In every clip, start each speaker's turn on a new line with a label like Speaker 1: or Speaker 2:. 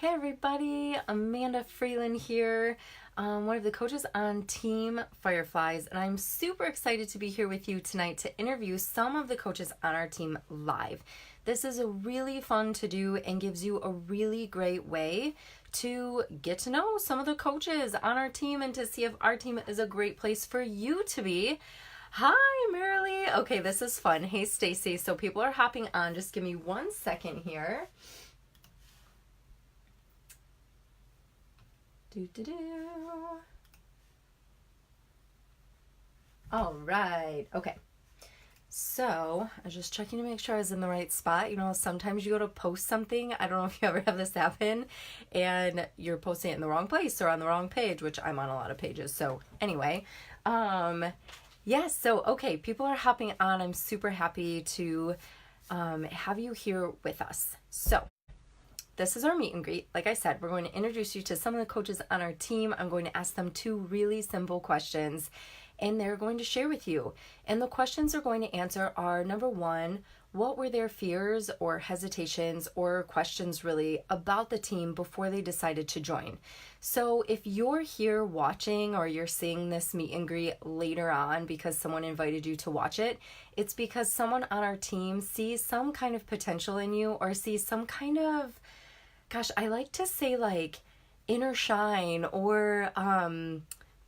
Speaker 1: Hey everybody, Amanda Freeland here, one of the coaches on Team Fireflies, and I'm super excited to be here with you tonight to interview some of the coaches on our team live. This is a really fun to do and gives you a really great way to get to know some of the coaches on our team and to see if our team is a great place for you to be. Hi, Marilee. Okay, this is fun. Hey, Stacey. So people are hopping on. Just give me 1 second here. All right. Okay. So I was just checking to make sure I was in the right spot. You know, sometimes you go to post something. I don't know if you ever have this happen and you're posting it in the wrong place or on the wrong page, which I'm on a lot of pages. So anyway, yes. So, okay. People are hopping on. I'm super happy to have you here with us. So this is our meet and greet. Like I said, we're going to introduce you to some of the coaches on our team. I'm going to ask them 2 really simple questions, and they're going to share with you. And the questions they're going to answer are, number 1, what were their fears or hesitations or questions really about the team before they decided to join? So if you're here watching or you're seeing this meet and greet later on because someone invited you to watch it, it's because someone on our team sees some kind of potential in you or sees some kind of, gosh, I like to say like inner shine or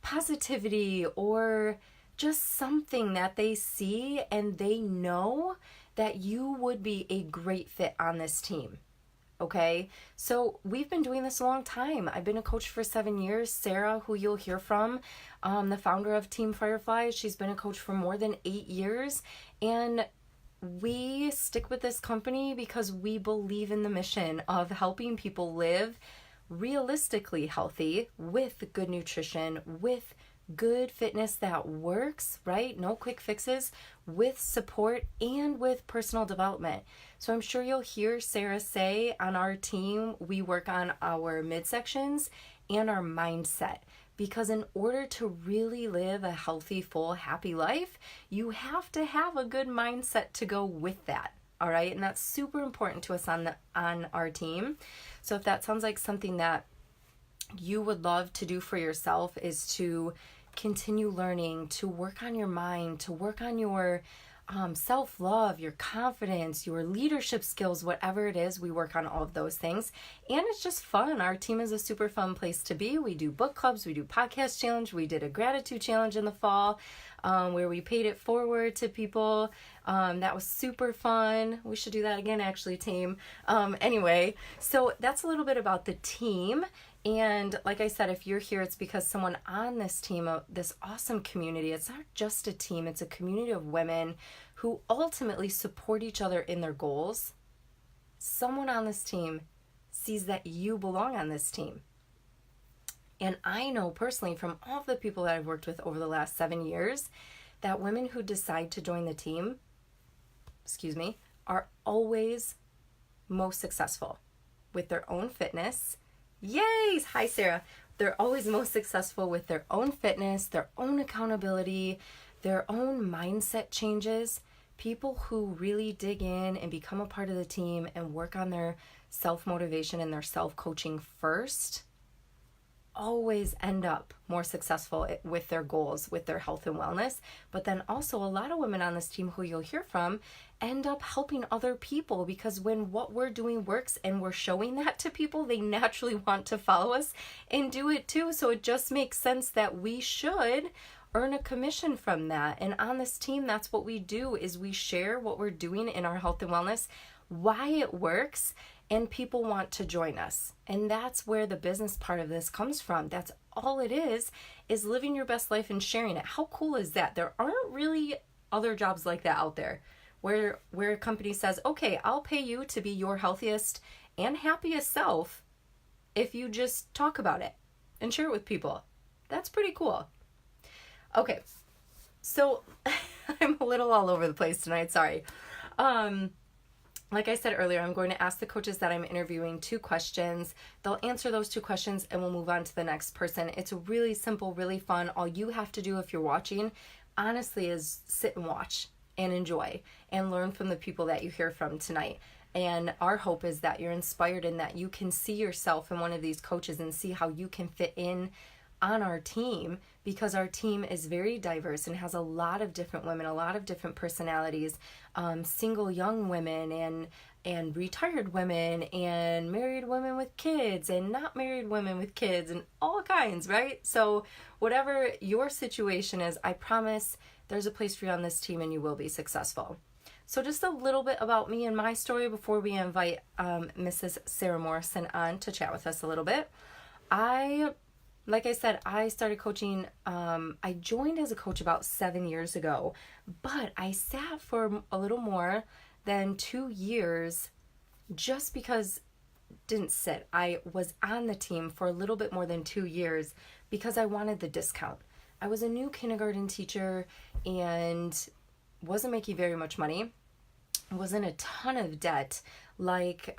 Speaker 1: positivity or just something that they see and they know that you would be a great fit on this team. Okay, so we've been doing this a long time. I've been a coach for 7 years. Sarah, who you'll hear from, the founder of Team Fireflies, she's been a coach for more than 8 years. And we stick with this company because we believe in the mission of helping people live realistically healthy with good nutrition, with good fitness that works, right? No quick fixes, with support and with personal development. So I'm sure you'll hear Sarah say on our team, we work on our midsections and our mindset. Because in order to really live a healthy, full, happy life, you have to have a good mindset to go with that. All right. And that's super important to us on our team. So if that sounds like something that you would love to do for yourself, is to continue learning, to work on your mind, to work on your self-love, your confidence, your leadership skills, whatever it is, we work on all of those things. And it's just fun. Our team is a super fun place to be. We do book clubs, we do podcast challenge, we did a gratitude challenge in the fall where we paid it forward to people. That was super fun. We should do that again, actually, team. Anyway, so that's a little bit about the team. And like I said, if you're here, it's because someone on this team, this awesome community, it's not just a team, it's a community of women who ultimately support each other in their goals. Someone on this team sees that you belong on this team. And I know personally from all of the people that I've worked with over the last 7 years, that women who decide to join the team, are always most successful with their own fitness. Yay! Hi, Sarah. They're always most successful with their own fitness, their own accountability, their own mindset changes. People who really dig in and become a part of the team and work on their self-motivation and their self-coaching first always end up more successful with their goals, with their health and wellness. But then also a lot of women on this team who you'll hear from end up helping other people, because when what we're doing works and we're showing that to people, they naturally want to follow us and do it too. So it just makes sense that we should earn a commission from that. And on this team, that's what we do, is we share what we're doing in our health and wellness, why it works, and people want to join us. And that's where the business part of this comes from. That's all it is living your best life and sharing it. How cool is that? There aren't really other jobs like that out there where a company says, okay, I'll pay you to be your healthiest and happiest self if you just talk about it and share it with people. That's pretty cool. Okay, so I'm a little all over the place tonight, sorry. Like I said earlier, I'm going to ask the coaches that I'm interviewing 2 questions. They'll answer those 2 questions and we'll move on to the next person. It's really simple, really fun. All you have to do if you're watching, honestly, is sit and watch and enjoy and learn from the people that you hear from tonight. And our hope is that you're inspired and that you can see yourself in one of these coaches and see how you can fit in on our team, because our team is very diverse and has a lot of different women, a lot of different personalities, single young women and retired women and married women with kids and not married women with kids and all kinds, right? So whatever your situation is, I promise there's a place for you on this team and you will be successful. So just a little bit about me and my story before we invite Mrs. Sarah Morrison on to chat with us a little bit. Like I said, I started coaching, I joined as a coach about 7 years ago, but I sat for a little more than 2 years just because, didn't sit. I was on the team for a little bit more than 2 years because I wanted the discount. I was a new kindergarten teacher and wasn't making very much money, was in a ton of debt, like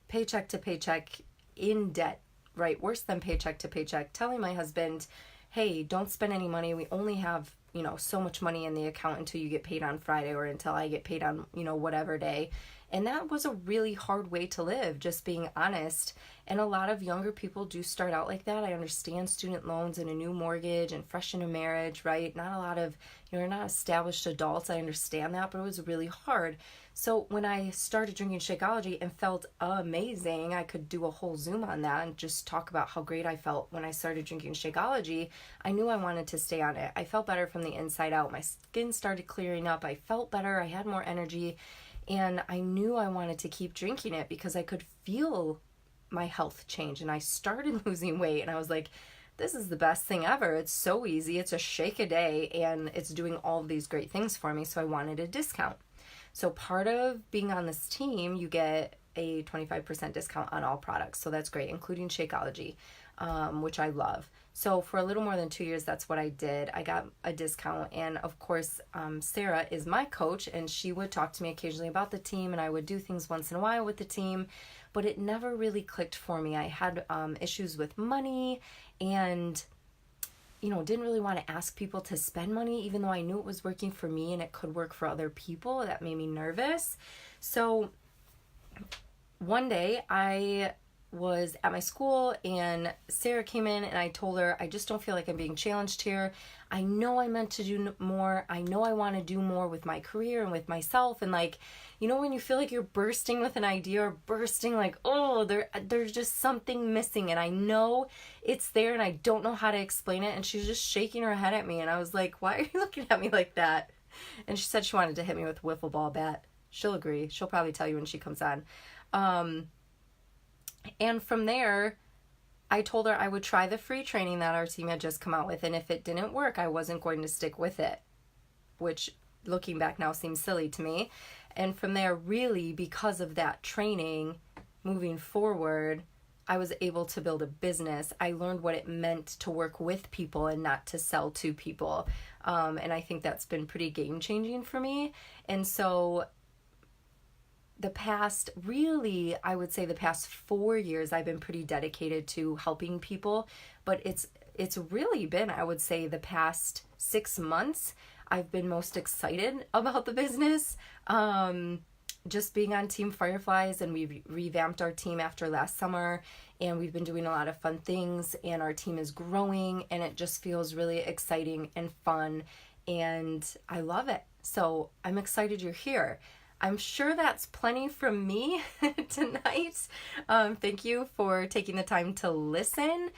Speaker 1: paycheck to paycheck, in debt, right? Worse than paycheck to paycheck, telling my husband, hey, don't spend any money. We only have, so much money in the account until you get paid on Friday or until I get paid on, whatever day. And that was a really hard way to live, just being honest. And a lot of younger people do start out like that. I understand student loans and a new mortgage and fresh in a marriage, right? Not a lot of, you're not established adults. I understand that, but it was really hard. So when I started drinking Shakeology and felt amazing, I could do a whole Zoom on that and just talk about how great I felt when I started drinking Shakeology. I knew I wanted to stay on it. I felt better from the inside out. My skin started clearing up. I felt better. I had more energy. And I knew I wanted to keep drinking it because I could feel my health change. And I started losing weight. And I was like, this is the best thing ever. It's so easy. It's a shake a day. And it's doing all of these great things for me. So I wanted a discount. So part of being on this team, you get a 25% discount on all products. So that's great, including Shakeology, which I love. So for a little more than 2 years, that's what I did. I got a discount. And of course, Sarah is my coach, and she would talk to me occasionally about the team, and I would do things once in a while with the team, but it never really clicked for me. I had issues with money and, didn't really want to ask people to spend money, even though I knew it was working for me and it could work for other people. That made me nervous. So one day I was at my school and Sarah came in and I told her, I just don't feel like I'm being challenged here. I know I meant to do more. I know I want to do more with my career and with myself. And when you feel like you're bursting with an idea or bursting there's just something missing and I know it's there and I don't know how to explain it. And she's just shaking her head at me. And I was like, why are you looking at me like that? And she said she wanted to hit me with a wiffle ball bat. She'll agree. She'll probably tell you when she comes on. And from there, I told her I would try the free training that our team had just come out with. And if it didn't work, I wasn't going to stick with it, which looking back now seems silly to me. And from there, really, because of that training, moving forward, I was able to build a business. I learned what it meant to work with people and not to sell to people. And I think that's been pretty game-changing for me. And so I would say the past 4 years, I've been pretty dedicated to helping people, but it's really been, I would say, the past 6 months, I've been most excited about the business. Just being on Team Fireflies, and we've revamped our team after last summer, and we've been doing a lot of fun things, and our team is growing, and it just feels really exciting and fun, and I love it. So I'm excited you're here. I'm sure that's plenty from me tonight. Thank you for taking the time to listen.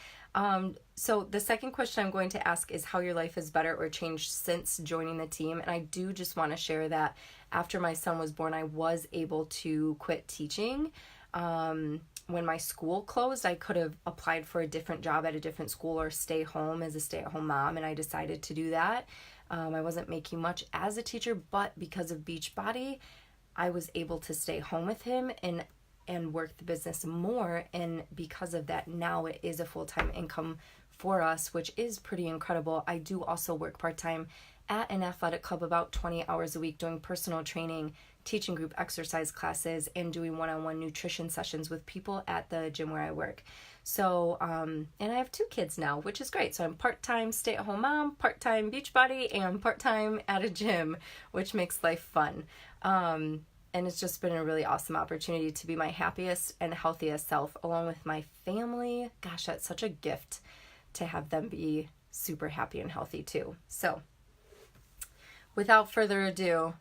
Speaker 1: So the second question I'm going to ask is how your life is better or changed since joining the team. And I do just want to share that after my son was born, I was able to quit teaching. When my school closed, I could have applied for a different job at a different school or stay home as a stay-at-home mom, and I decided to do that. I wasn't making much as a teacher, but because of Beachbody, I was able to stay home with him and work the business more. And because of that, now it is a full-time income for us, which is pretty incredible. I do also work part-time at an athletic club about 20 hours a week doing personal training, teaching group exercise classes, and doing one-on-one nutrition sessions with people at the gym where I work. So, and I have 2 kids now, which is great. So I'm part-time stay-at-home mom, part-time Beachbody, and part-time at a gym, which makes life fun. And it's just been a really awesome opportunity to be my happiest and healthiest self along with my family. Gosh, that's such a gift to have them be super happy and healthy too. So, without further ado,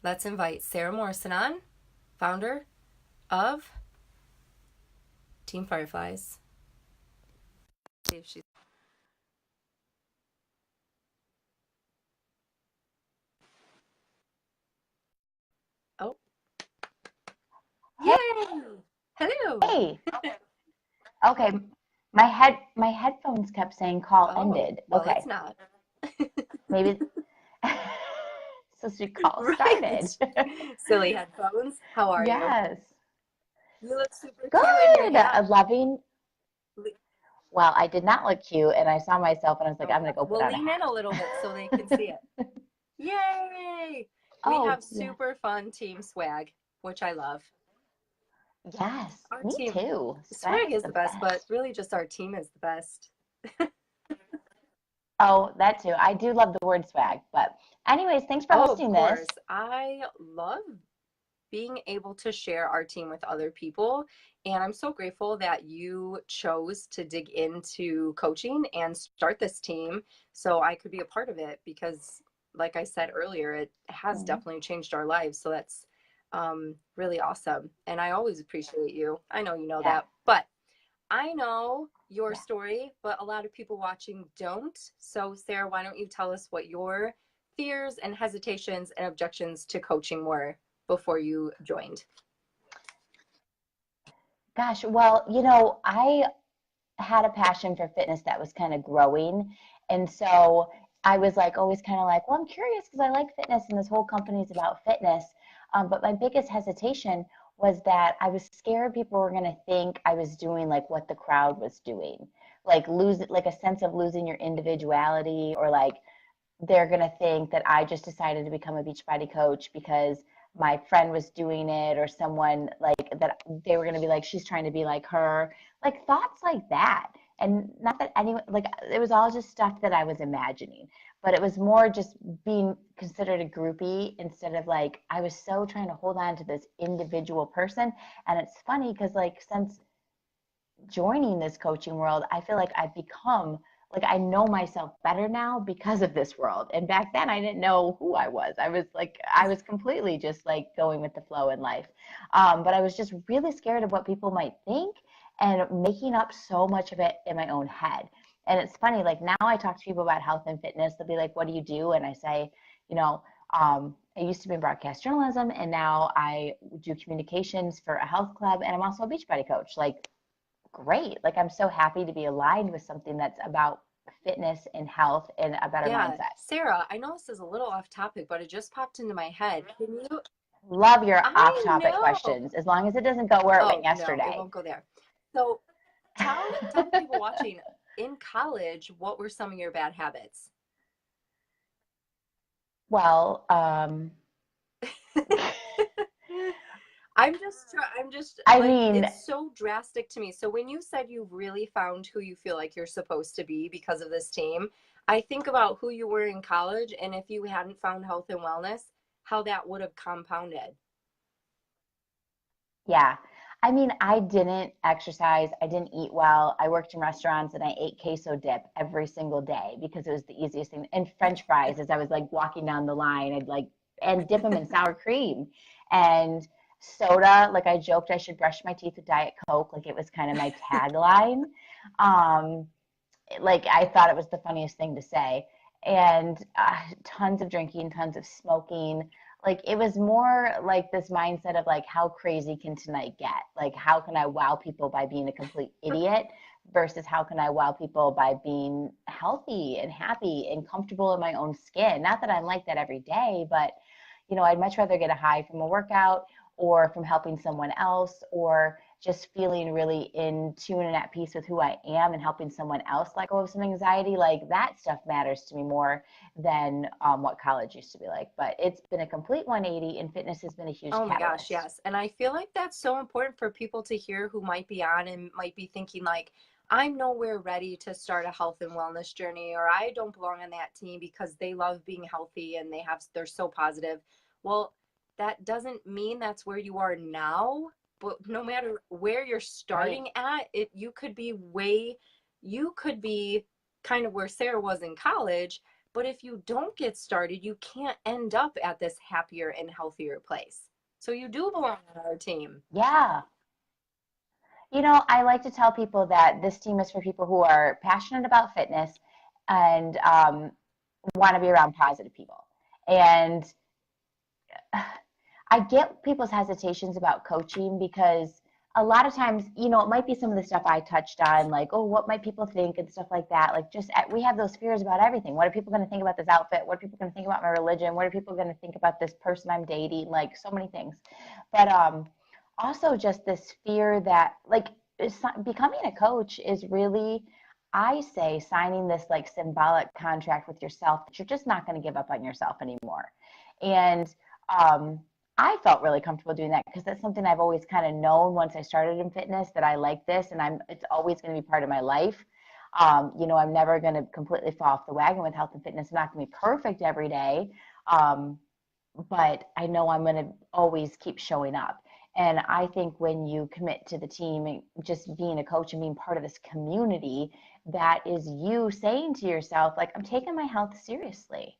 Speaker 1: let's invite Sarah Morrison on, founder of Team Fireflies. See if she's. Oh,
Speaker 2: Hey,
Speaker 1: yay! Hello.
Speaker 2: hey. Okay, my headphones kept saying call
Speaker 1: Oh,
Speaker 2: ended.
Speaker 1: well, it's
Speaker 2: Okay,
Speaker 1: not.
Speaker 2: maybe so she call started.
Speaker 1: Right. Silly headphones. How are you?
Speaker 2: Yes.
Speaker 1: You look super cute in your
Speaker 2: Good.
Speaker 1: hat.
Speaker 2: Loving. Well, I did not look cute, and I saw myself, and I was like,
Speaker 1: Oh
Speaker 2: I'm
Speaker 1: gosh.
Speaker 2: gonna go put
Speaker 1: Well,
Speaker 2: on a
Speaker 1: lean in a little bit so they can see
Speaker 2: hat.
Speaker 1: it. Yay! We
Speaker 2: Oh,
Speaker 1: have
Speaker 2: yeah.
Speaker 1: super fun team swag, which I love.
Speaker 2: Yes,
Speaker 1: Our
Speaker 2: me
Speaker 1: team
Speaker 2: too. Swag
Speaker 1: swag
Speaker 2: is
Speaker 1: is
Speaker 2: the
Speaker 1: the best, but
Speaker 2: best.
Speaker 1: really just our team is the best.
Speaker 2: Oh, that too. I do love the word swag, but anyways, thanks for
Speaker 1: Oh, of
Speaker 2: hosting this.
Speaker 1: course. I love being able to share our team with other people. And I'm so grateful that you chose to dig into coaching and start this team so I could be a part of it because, like I said earlier, it has
Speaker 2: Mhm.
Speaker 1: definitely changed our lives. So that's really awesome. And I always appreciate you. I know you know
Speaker 2: Yeah,
Speaker 1: that, but I know your
Speaker 2: yeah.
Speaker 1: story, but a lot of people watching don't. So, Sarah, why don't you tell us what your fears and hesitations and objections to coaching were before you joined?
Speaker 2: Gosh, well, I had a passion for fitness that was kind of growing. And so I was like always kind of like, well, I'm curious because I like fitness and this whole company is about fitness. But my biggest hesitation was that I was scared people were going to think I was doing like what the crowd was doing, like lose like a sense of losing your individuality, or like they're going to think that I just decided to become a Beachbody coach because my friend was doing it, or someone like that they were going to be like, she's trying to be like her, like thoughts like that. And not that anyone, like it was all just stuff that I was imagining, but it was more just being considered a groupie instead of like, I was so trying to hold on to this individual person. And it's funny because like since joining this coaching world, I feel like I've become like I know myself better now because of this world. And back then I didn't know who I was. I was completely just like going with the flow in life. But I was just really scared of what people might think and making up so much of it in my own head. And it's funny, like now I talk to people about health and fitness. They'll be like, what do you do? And I say, you know, I used to be in broadcast journalism and now I do communications for a health club and I'm also a Beachbody coach. Like great. Like I'm so happy to be aligned with something that's about fitness and health and a better
Speaker 1: Yeah,
Speaker 2: mindset.
Speaker 1: Sarah, I know this is a little off topic, but it just popped into my head. Can you?
Speaker 2: Love your off
Speaker 1: I
Speaker 2: topic
Speaker 1: know.
Speaker 2: questions as long as it doesn't go where it went
Speaker 1: Oh, no, it
Speaker 2: yesterday.
Speaker 1: won't go there. So tell the people watching in college, what were some of your bad habits?
Speaker 2: Well,
Speaker 1: I'm just
Speaker 2: I
Speaker 1: like,
Speaker 2: mean,
Speaker 1: it's so drastic to me. So when you said you really found who you feel like you're supposed to be because of this team, I think about who you were in college and if you hadn't found health and wellness, how that would have compounded.
Speaker 2: yeah. I mean, I didn't exercise. I didn't eat well. I worked in restaurants and I ate queso dip every single day because it was the easiest thing. And French fries as I was like walking down the line, I'd like, and dip them in sour cream. And soda, like I joked I should brush my teeth with Diet Coke. Like it was kind of my tagline. Um, like I thought it was the funniest thing to say. And tons of drinking, tons of smoking. Like it was more like this mindset of like, how crazy can tonight get? Like, how can I wow people by being a complete idiot versus how can I wow people by being healthy and happy and comfortable in my own skin? Not that I'm like that every day, but I'd much rather get a high from a workout or from helping someone else or just feeling really in tune and at peace with who I am and helping someone else let go of some anxiety. Like that stuff matters to me more than what college used to be like. But it's been a complete 180 and fitness has been a huge
Speaker 1: Oh my gosh,
Speaker 2: catalyst.
Speaker 1: yes. And I feel like that's so important for people to hear who might be on and might be thinking like, I'm nowhere ready to start a health and wellness journey, or I don't belong on that team because they love being healthy and they're so positive. Well, that doesn't mean that's where you are now, but no matter where you're
Speaker 2: Right.
Speaker 1: starting at, you could be kind of where Sarah was in college, but if you don't get started, you can't end up at this happier and healthier place. So you do belong on our team.
Speaker 2: Yeah. I like to tell people that this team is for people who are passionate about fitness and want to be around positive people. And I get people's hesitations about coaching because a lot of times, it might be some of the stuff I touched on, like, oh, what might people think and stuff like that. Like, just we have those fears about everything. What are people going to think about this outfit? What are people going to think about my religion? What are people going to think about this person I'm dating? Like, so many things. But also just this fear that, like, becoming a coach is really, I say, signing this like symbolic contract with yourself that you're just not going to give up on yourself anymore. And um, I felt really comfortable doing that because that's something I've always kind of known once I started in fitness that I like this and it's always going to be part of my life. I'm never going to completely fall off the wagon with health and fitness. I'm not going to be perfect every day. Um, but I know I'm going to always keep showing up. And I think when you commit to the team and just being a coach and being part of this community, that is you saying to yourself, like, I'm taking my health seriously.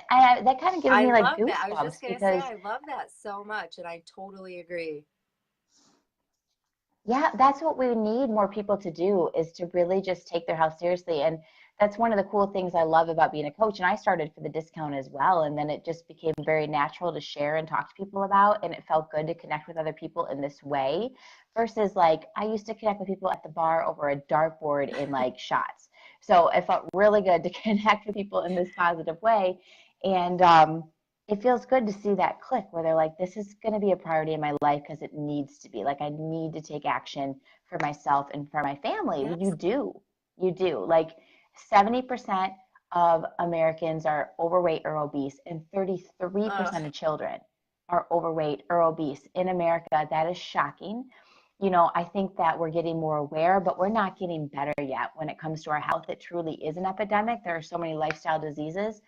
Speaker 2: That kind of gives
Speaker 1: I
Speaker 2: me like
Speaker 1: love that. I was just
Speaker 2: goosebumps
Speaker 1: going to say,
Speaker 2: because
Speaker 1: I love that so much, and I totally agree.
Speaker 2: yeah, that's what we need more people to do is to really just take their health seriously. And that's one of the cool things I love about being a coach. And I started for the discount as well. And then it just became very natural to share and talk to people about. And it felt good to connect with other people in this way versus like I used to connect with people at the bar over a dartboard in like shots. So it felt really good to connect with people in this positive way. And it feels good to see that click where they're like, this is going to be a priority in my life because it needs to be. Like, I need to take action for myself and for my family. You
Speaker 1: Yes.
Speaker 2: do. You do. Like, 70% of Americans are overweight or obese, and
Speaker 1: Ugh.
Speaker 2: 33% of children are overweight or obese in America. That is shocking. I think that we're getting more aware, but we're not getting better yet when it comes to our health. It truly is an epidemic. There are so many lifestyle diseases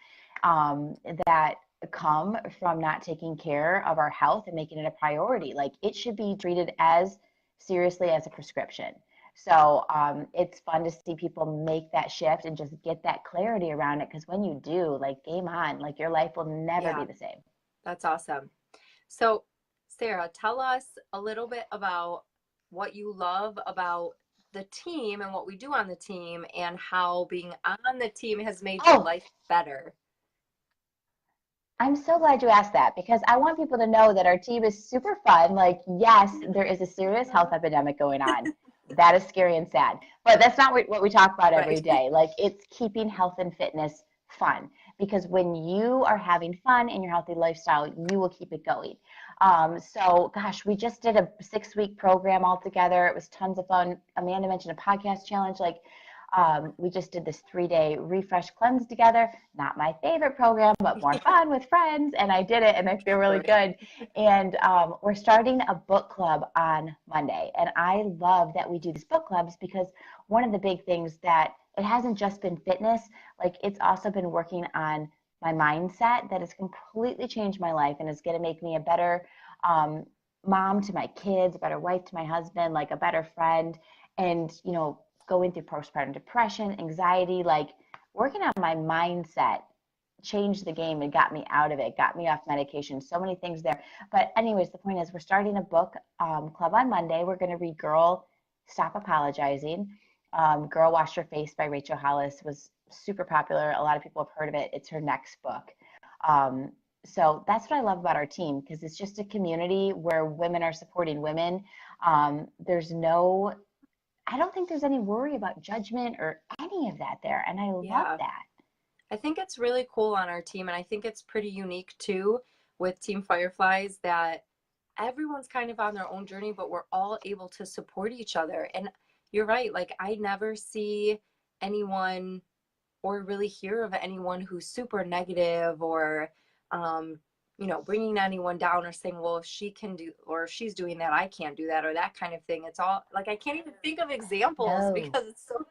Speaker 2: that come from not taking care of our health and making it a priority. Like it should be treated as seriously as a prescription. So it's fun to see people make that shift and just get that clarity around it. Because when you do, like game on, like your life will never be
Speaker 1: Yeah,
Speaker 2: the same.
Speaker 1: that's awesome. So, Sarah, tell us a little bit about what you love about the team and what we do on the team and how being on the team has made your
Speaker 2: Oh,
Speaker 1: life better.
Speaker 2: I'm so glad you asked that because I want people to know that our team is super fun. Like, yes, there is a serious health epidemic going on. That is scary and sad. But that's not what we talk about every
Speaker 1: Right.
Speaker 2: day. Like, it's keeping health and fitness fun because when you are having fun in your healthy lifestyle, you will keep it going. So, gosh, we just did a 6-week program all together. It was tons of fun. Amanda mentioned a podcast challenge. Like, we just did this 3-day refresh cleanse together. Not my favorite program, but more fun with friends. And I did it and I feel really
Speaker 1: Right.
Speaker 2: good. And we're starting a book club on Monday. And I love that we do these book clubs because one of the big things that it hasn't just been fitness, like it's also been working on my mindset that has completely changed my life and is going to make me a better um, mom to my kids, a better wife to my husband, like a better friend. And, going through postpartum depression, anxiety, like working on my mindset changed the game and got me out of it, got me off medication, so many things there. But, anyways, the point is, we're starting a book club on Monday. We're going to read Girl, Stop Apologizing. Girl Wash Your Face by Rachel Hollis was super popular. A lot of people have heard of it. It's her next book. Um, so that's what I love about our team because it's just a community where women are supporting women. There's no I don't think there's any worry about judgment or any of that there. And I love
Speaker 1: Yeah.
Speaker 2: that.
Speaker 1: I think it's really cool on our team, and I think it's pretty unique too with Team Fireflies that everyone's kind of on their own journey, but we're all able to support each other. And you're right, like I never see anyone or really hear of anyone who's super negative or, um, bringing anyone down or saying, well, if she can do, or if she's doing that, I can't do that, or that kind of thing. It's all like, I can't even think of examples
Speaker 2: No.
Speaker 1: because it's so,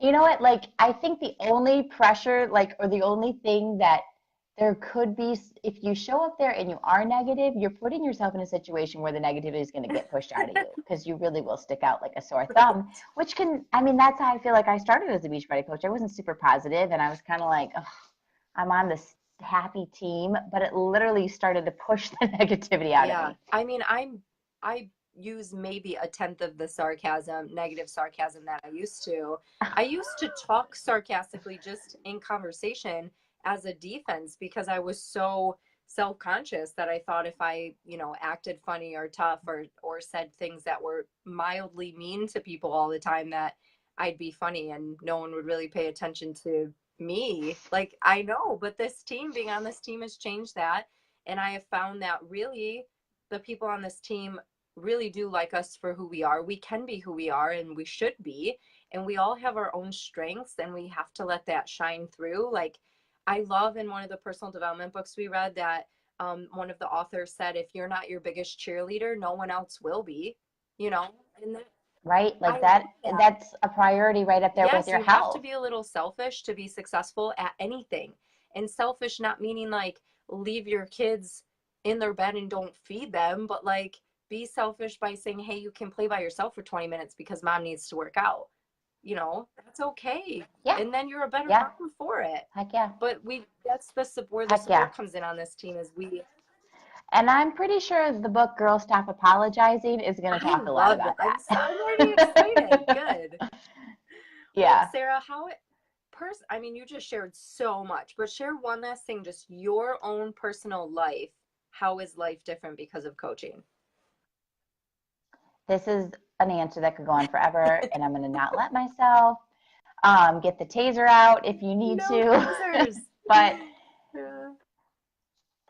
Speaker 2: You know what? Like, I think the only pressure, like, or the only thing that there could be, if you show up there and you are negative, you're putting yourself in a situation where the negativity is going to get pushed out of you because you really will stick out like a sore thumb, which can, I mean, that's how I feel like I started as a Beachbody coach. I wasn't super positive and I was kind of like, oh, I'm on this happy team, but it literally started to push the negativity out of
Speaker 1: Yeah.
Speaker 2: me.
Speaker 1: I mean, I use maybe a tenth of the sarcasm, negative sarcasm that I used to. I used to talk sarcastically just in conversation as a defense because I was so self-conscious that I thought if I, acted funny or tough or said things that were mildly mean to people all the time that I'd be funny and no one would really pay attention to me. Like I know, but this team, being on this team has changed that. And I have found that really the people on this team really do like us for who we are. We can be who we are and we should be. And we all have our own strengths and we have to let that shine through. Like I love in one of the personal development books we read that one of the authors said, if you're not your biggest cheerleader, no one else will be, you know, and that,
Speaker 2: Right?
Speaker 1: I
Speaker 2: Like
Speaker 1: love
Speaker 2: that,
Speaker 1: that.
Speaker 2: that's a priority right up there with
Speaker 1: Yes,
Speaker 2: your
Speaker 1: you have to
Speaker 2: health.
Speaker 1: be a little selfish to be successful at anything. And selfish not meaning like leave your kids in their bed and don't feed them, but like be selfish by saying, hey, you can play by yourself for 20 minutes because mom needs to work out. That's okay.
Speaker 2: Yeah.
Speaker 1: And then you're a better
Speaker 2: Yeah.
Speaker 1: mom for it.
Speaker 2: Heck yeah.
Speaker 1: But that's where the
Speaker 2: Heck yeah.
Speaker 1: support comes in on this team is
Speaker 2: And I'm pretty sure the book Girl Stop Apologizing is going to
Speaker 1: I
Speaker 2: talk a lot
Speaker 1: love it.
Speaker 2: about
Speaker 1: I'm already excited.
Speaker 2: that.
Speaker 1: Good. Well,
Speaker 2: Yeah.
Speaker 1: Sarah, I mean, you just shared so much, but share one last thing, just your own personal life. How is life different because of coaching?
Speaker 2: This is an answer that could go on forever, and I'm going to not let myself get the taser out if you need
Speaker 1: No
Speaker 2: to.
Speaker 1: tasers.
Speaker 2: But
Speaker 1: Yeah.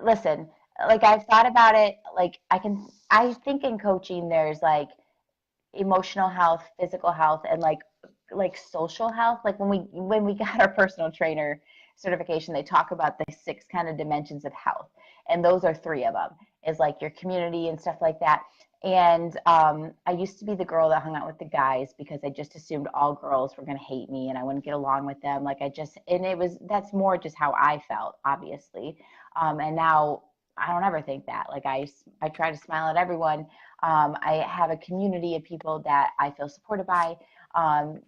Speaker 2: listen, like I've thought about it, like I think in coaching there's like emotional health, physical health, and like social health. Like when we got our personal trainer certification, they talk about the six kind of dimensions of health, and those are three of them. Is like your community and stuff like that. And I used to be the girl that hung out with the guys because I just assumed all girls were going to hate me and I wouldn't get along with them. And that's more just how I felt, obviously. And now I don't ever think that. Like I try to smile at everyone. I have a community of people that I feel supported by. Um,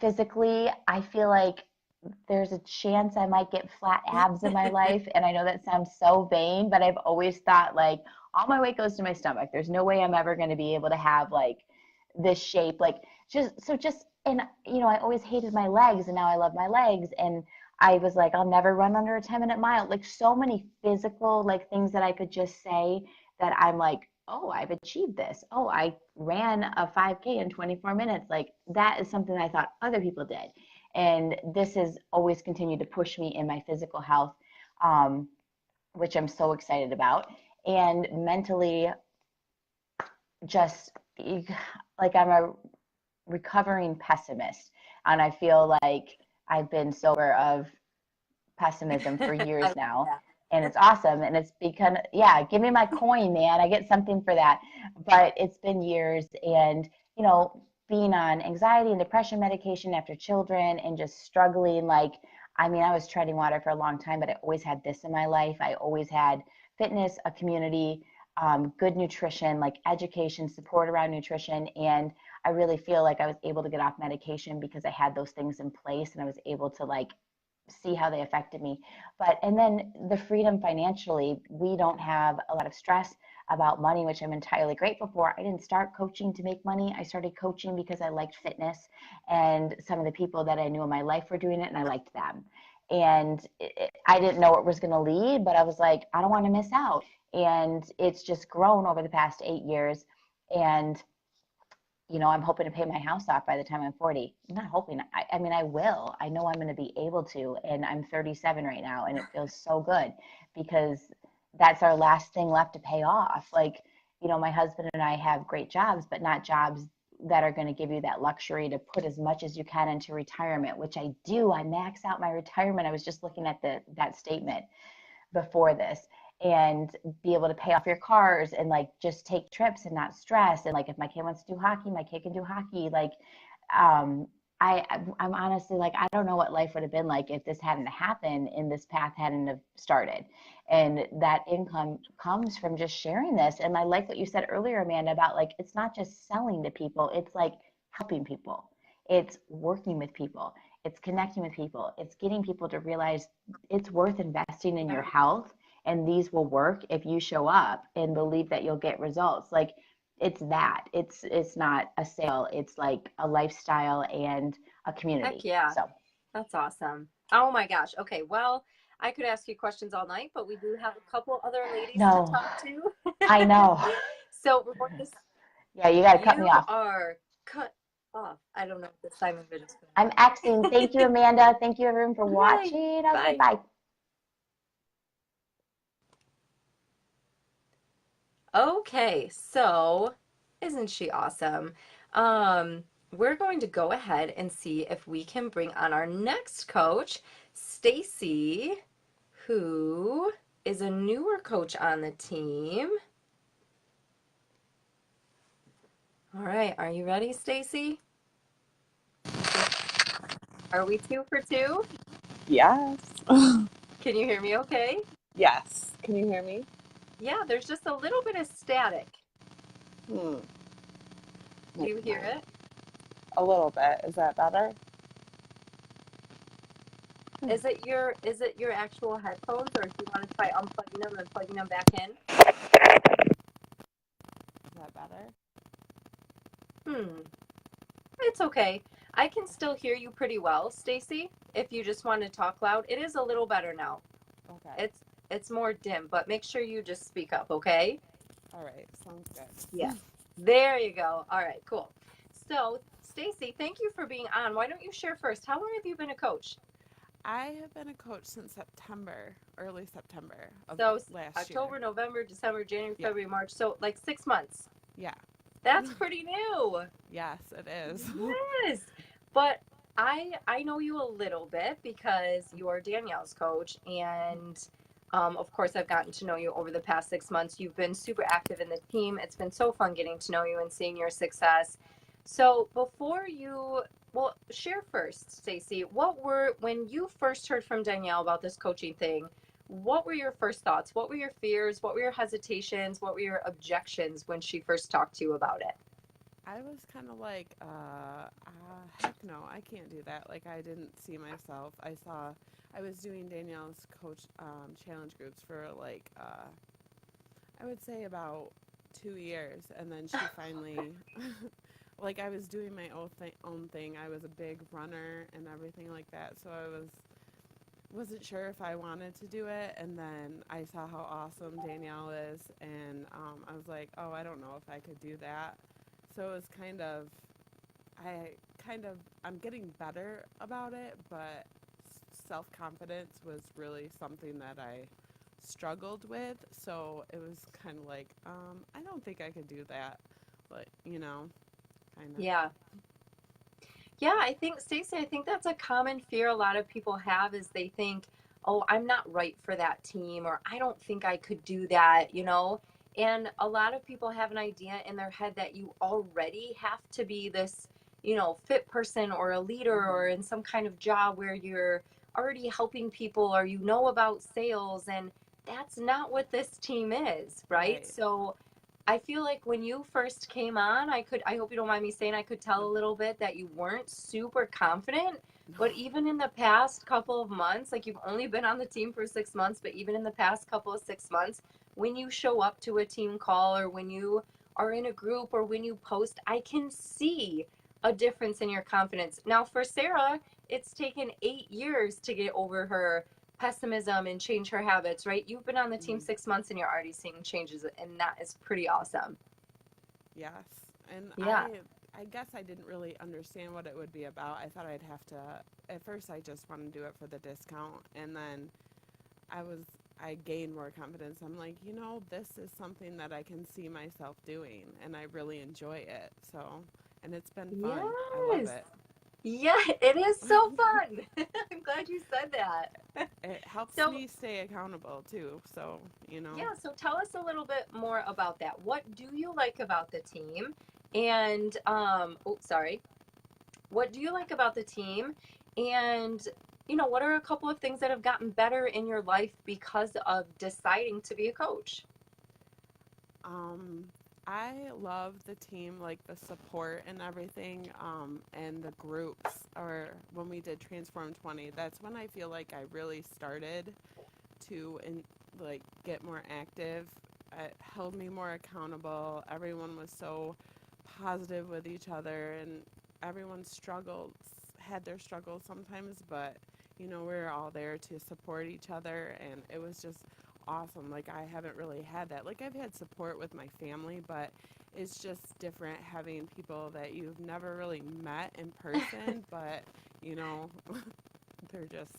Speaker 2: Physically, I feel like there's a chance I might get flat abs in my life. And I know that sounds so vain, but I've always thought like all my weight goes to my stomach. There's no way I'm ever going to be able to have like this shape. And I always hated my legs and now I love my legs. And I was like, I'll never run under a 10-minute mile. Like so many physical like things that I could just say that I'm like, oh, I've achieved this. Oh, I ran a 5K in 24 minutes. Like that is something I thought other people did. And this has always continued to push me in my physical health, um, which I'm so excited about. And mentally, just like I'm a recovering pessimist. And I feel like I've been sober of pessimism for
Speaker 1: I
Speaker 2: years
Speaker 1: love
Speaker 2: now.
Speaker 1: that.
Speaker 2: And it's awesome. And it's because, yeah, give me my coin, man. I get something for that. But it's been years. And, being on anxiety and depression medication after children and just struggling, like, I mean, I was treading water for a long time, but I always had this in my life. I always had fitness, a community, good nutrition, like education, support around nutrition. And I really feel like I was able to get off medication because I had those things in place and I was able to like see how they affected me. And then the freedom financially, we don't have a lot of stress about money, which I'm entirely grateful for. I didn't start coaching to make money. I started coaching because I liked fitness and some of the people that I knew in my life were doing it and I liked them. And I didn't know where it was going to lead, but I was like, I don't want to miss out. And it's just grown over the past 8 years. And I'm hoping to pay my house off by the time I'm 40. I'm not hoping. I mean, I will. I know I'm going to be able to. And I'm 37 right now, and it feels so good because that's our last thing left to pay off. Like, my husband and I have great jobs, but not jobs that are going to give you that luxury to put as much as you can into retirement, which I do. I max out my retirement. I was just looking at that statement before this and be able to pay off your cars and like just take trips and not stress. And like if my kid wants to do hockey, my kid can do hockey. Like I'm honestly like, I don't know what life would have been like if this hadn't happened and this path hadn't have started. And that income comes from just sharing this. And I like what you said earlier, Amanda, about like, it's not just selling to people, it's like helping people, it's working with people, it's connecting with people, it's getting people to realize it's worth investing in your health. And these will work if you show up and believe that you'll get results. Like, it's not a sale, it's like a lifestyle and a
Speaker 1: Heck
Speaker 2: community.
Speaker 1: yeah.
Speaker 2: So
Speaker 1: That's awesome. Oh my gosh. Okay. Well, I could ask you questions all night, but we do have a couple other ladies to
Speaker 2: no,
Speaker 1: talk to.
Speaker 2: I know.
Speaker 1: So we're going to,
Speaker 2: Yeah, you got to cut me
Speaker 1: you
Speaker 2: off.
Speaker 1: are cut off. I don't know if the Simon bit is
Speaker 2: I'm Xing. Thank you, Amanda. Thank you, everyone, for
Speaker 1: Bye.
Speaker 2: watching. Okay,
Speaker 1: Bye.
Speaker 2: bye.
Speaker 1: Okay. So isn't she awesome? We're going to go ahead and see if we can bring on our next coach, Stacey, who is a newer coach on the team. All right, are you ready, Stacey? Are we 2 for 2?
Speaker 3: Yes.
Speaker 1: Can you hear me okay?
Speaker 3: Yes. Can you hear me?
Speaker 1: Yeah, there's just a little bit of static.
Speaker 3: Hmm.
Speaker 1: Do you hear it?
Speaker 3: A little bit. Is that better?
Speaker 1: Is it your actual headphones, or do you want to try unplugging them and plugging them back in?
Speaker 3: Is that better?
Speaker 1: It's okay. I can still hear you pretty well, Stacey. If you just want to talk loud, it is a little better now.
Speaker 3: Okay.
Speaker 1: It's more dim, but make sure you just speak up, okay?
Speaker 3: All right. Sounds good.
Speaker 1: Yeah. There you go. All right, cool. So, Stacey, thank you for being on. Why don't you share first? How long have you been a coach?
Speaker 3: I have been a coach since September, early September of
Speaker 1: So,
Speaker 3: last
Speaker 1: October,
Speaker 3: year.
Speaker 1: November, December, January,
Speaker 3: Yeah.
Speaker 1: February, March. So, like 6 months.
Speaker 3: Yeah.
Speaker 1: That's pretty new.
Speaker 3: Yes, it is.
Speaker 1: Yes. But I know you a little bit because you are Danielle's coach, and of course I've gotten to know you over the past 6 months. You've been super active in the team. It's been so fun getting to know you and seeing your success. So before you, well, share first, Stacey, when you first heard from Danielle about this coaching thing, what were your first thoughts? What were your fears? What were your hesitations? What were your objections when she first talked to you about it?
Speaker 3: I was kind of like, heck no, I can't do that. Like, I didn't see myself. I was doing Danielle's coach challenge groups for like, I would say about 2 years. And then she finally, like, I was doing my own thing. I was a big runner and everything like that. So wasn't sure if I wanted to do it. And then I saw how awesome Danielle is. And I was like, oh, I don't know if I could do that. So it was I'm getting better about it, but self-confidence was really something that I struggled with. So it was kind of like, I don't think I could do that, but kind of.
Speaker 1: Yeah. Yeah, I think, Stacey, I think that's a common fear a lot of people have is they think, oh, I'm not right for that team, or I don't think I could do that. And a lot of people have an idea in their head that you already have to be this, fit person or a leader or in some kind of job where you're already helping people or about sales. And that's not what this team is, right? So I feel like when you first came on, I hope you don't mind me saying, I could tell a little bit that you weren't super confident, but even in the past couple of months, like you've only been on the team for 6 months, but even in the past couple of 6 months, when you show up to a team call or when you are in a group or when you post, I can see a difference in your confidence. Now for Sarah, it's taken 8 years to get over her pessimism and change her habits, right? You've been on the team 6 months and you're already seeing changes, and that is pretty awesome.
Speaker 3: Yes. And
Speaker 1: yeah.
Speaker 3: I guess I didn't really understand what it would be about. I thought I'd have to, at first I just wanted to do it for the discount, and then I gained more confidence. I'm like, this is something that I can see myself doing, and I really enjoy it. So, and it's been fun.
Speaker 1: Yes.
Speaker 3: I love it.
Speaker 1: Yeah, it is so fun. I'm glad you said that.
Speaker 3: It helps me stay accountable too. So,
Speaker 1: Yeah, so tell us a little bit more about that. What do you like about the team? And, sorry. What do you like about the team? And, what are a couple of things that have gotten better in your life because of deciding to be a coach?
Speaker 3: Um, I love the team, like the support and everything, and the groups. Or when we did Transform 20, that's when I feel like I really started to like get more active. It held me more accountable. Everyone was so positive with each other, and everyone had their struggles sometimes, but we were all there to support each other, and it was just awesome. Like, I haven't really had that. Like, I've had support with my family, but it's just different having people that you've never really met in person, but you know they're just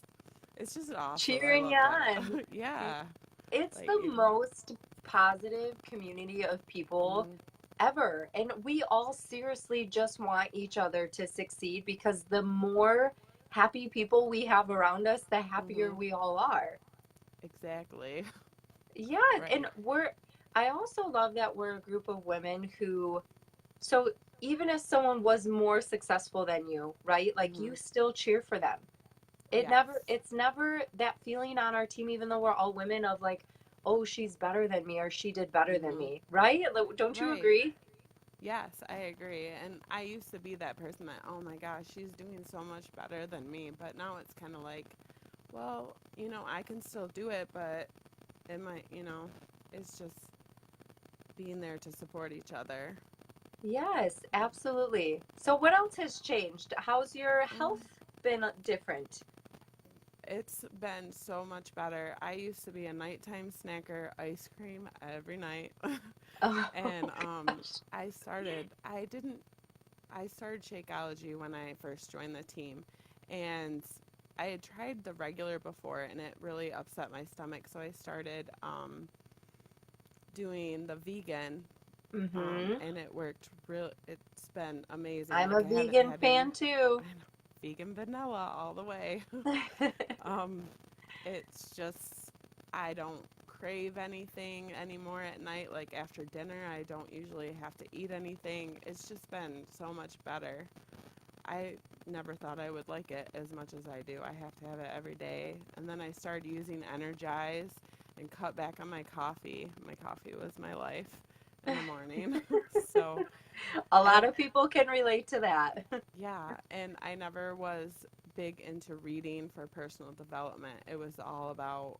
Speaker 3: it's just awesome. I
Speaker 1: Cheering
Speaker 3: love
Speaker 1: you on.
Speaker 3: that. Yeah.
Speaker 1: It's
Speaker 3: Like
Speaker 1: the most positive community of people
Speaker 3: mhm,
Speaker 1: ever. And we all seriously just want each other to succeed because the more happy people we have around us, the happier
Speaker 3: mhm,
Speaker 1: we all are.
Speaker 3: exactly.
Speaker 1: Yeah, and
Speaker 3: Right.
Speaker 1: I also love that we're a group of women who, so even if someone was more successful than you, right? Like
Speaker 3: Mhm.
Speaker 1: you still cheer for them.
Speaker 3: Yes.
Speaker 1: It's never that feeling on our team, even though we're all women, of like, oh, she's better than me or she did better than
Speaker 3: Mhm.
Speaker 1: me, right? Like, don't you
Speaker 3: Right.
Speaker 1: agree?
Speaker 3: Yes, I agree. And I used to be that person that, oh my gosh, she's doing so much better than me. But now it's kind of like, well, I can still do it, but it might, it's just being there to support each other.
Speaker 1: Yes, absolutely. So what else has changed? How's your
Speaker 3: Um,
Speaker 1: health been different?
Speaker 3: it's been so much better. I used to be a nighttime snacker, ice cream every night.
Speaker 1: Oh
Speaker 3: And
Speaker 1: gosh.
Speaker 3: I started Shakeology when I first joined the team, and I had tried the regular before, and it really upset my stomach. So I started doing the vegan,
Speaker 1: Mm-hmm.
Speaker 3: and it worked real. It's been amazing.
Speaker 1: I'm a
Speaker 3: Like, I haven't
Speaker 1: vegan
Speaker 3: had any.
Speaker 1: fan too.
Speaker 3: I know, vegan vanilla all the way. um, it's just I don't crave anything anymore at night. Like, after dinner, I don't usually have to eat anything. It's just been so much better. I never thought I would like it as much as I do. I have to have it every day. And then I started using Energize and cut back on my coffee. My coffee was my life in the morning. So,
Speaker 1: A lot
Speaker 3: and
Speaker 1: of people can relate to that.
Speaker 3: yeah, and I never was big into reading for personal development. It was all about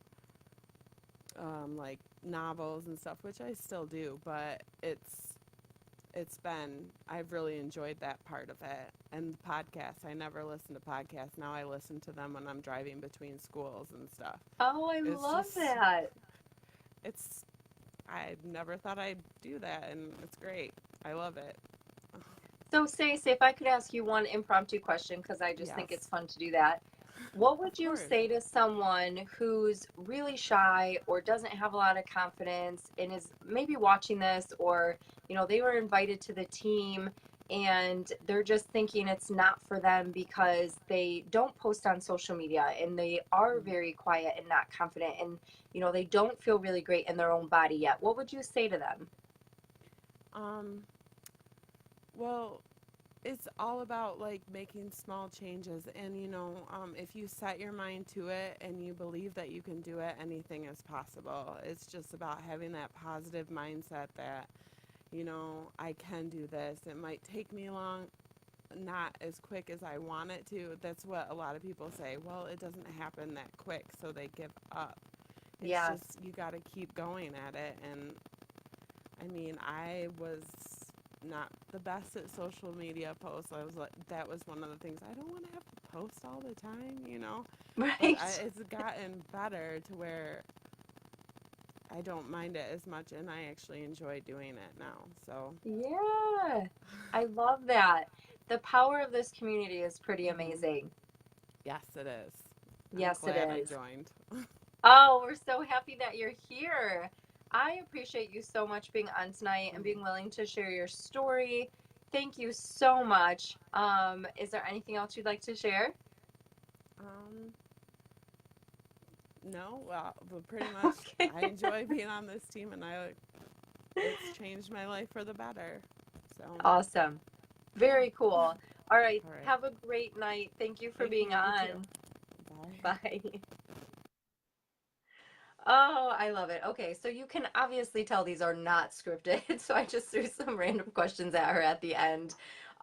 Speaker 3: like novels and stuff, which I still do, but I've really enjoyed that part of it. And the podcasts, I never listened to podcasts. Now I listen to them when I'm driving between schools and stuff.
Speaker 1: Oh, I
Speaker 3: It's
Speaker 1: love
Speaker 3: just,
Speaker 1: that.
Speaker 3: it's, I never thought I'd do that, and it's great. I love it.
Speaker 1: So, Stacey, if I could ask you one impromptu question, because I just think it's
Speaker 3: Yes,
Speaker 1: fun to do that. What would
Speaker 3: of
Speaker 1: you
Speaker 3: course.
Speaker 1: say to someone who's really shy or doesn't have a lot of confidence and is maybe watching this, or, they were invited to the team and they're just thinking it's not for them because they don't post on social media and they are
Speaker 3: Mm.
Speaker 1: very quiet and not confident and, they don't feel really great in their own body yet? What would you say to them?
Speaker 3: Um, well, it's all about like making small changes, and if you set your mind to it and you believe that you can do it, anything is possible. It's just about having that positive mindset that I can do this. It might take me long, not as quick as I want it to. That's what a lot of people say. Well, it doesn't happen that quick, so they give up. It's
Speaker 1: Yes.
Speaker 3: just you got to keep going at it. And I mean, I was not the best at social media posts. I was like, that was one of the things. I don't want to have to post all the time. But
Speaker 1: Right.
Speaker 3: it's gotten better to where I don't mind it as much, and I actually enjoy doing it now. So,
Speaker 1: Yeah, I love that. The power of this community is pretty
Speaker 3: hmm,
Speaker 1: amazing.
Speaker 3: yes, it is. I'm
Speaker 1: Yes, it
Speaker 3: glad I
Speaker 1: is.
Speaker 3: joined.
Speaker 1: Oh, we're so happy that you're here. I appreciate you so much being on tonight and
Speaker 3: Mhm.
Speaker 1: being willing to share your story. Thank you so much. Is there anything else you'd like to share?
Speaker 3: um, no, well, but pretty much
Speaker 1: Okay.
Speaker 3: I enjoy being on this team, and it's changed my life for the better. So,
Speaker 1: Awesome.
Speaker 3: yeah.
Speaker 1: Very cool. All right.
Speaker 3: All right.
Speaker 1: Have a great night. Thank you for
Speaker 3: Thank you.
Speaker 1: being
Speaker 3: You too.
Speaker 1: on.
Speaker 3: Bye.
Speaker 1: Bye. Oh, I love it. Okay, so you can obviously tell these are not scripted, so I just threw some random questions at her at the end.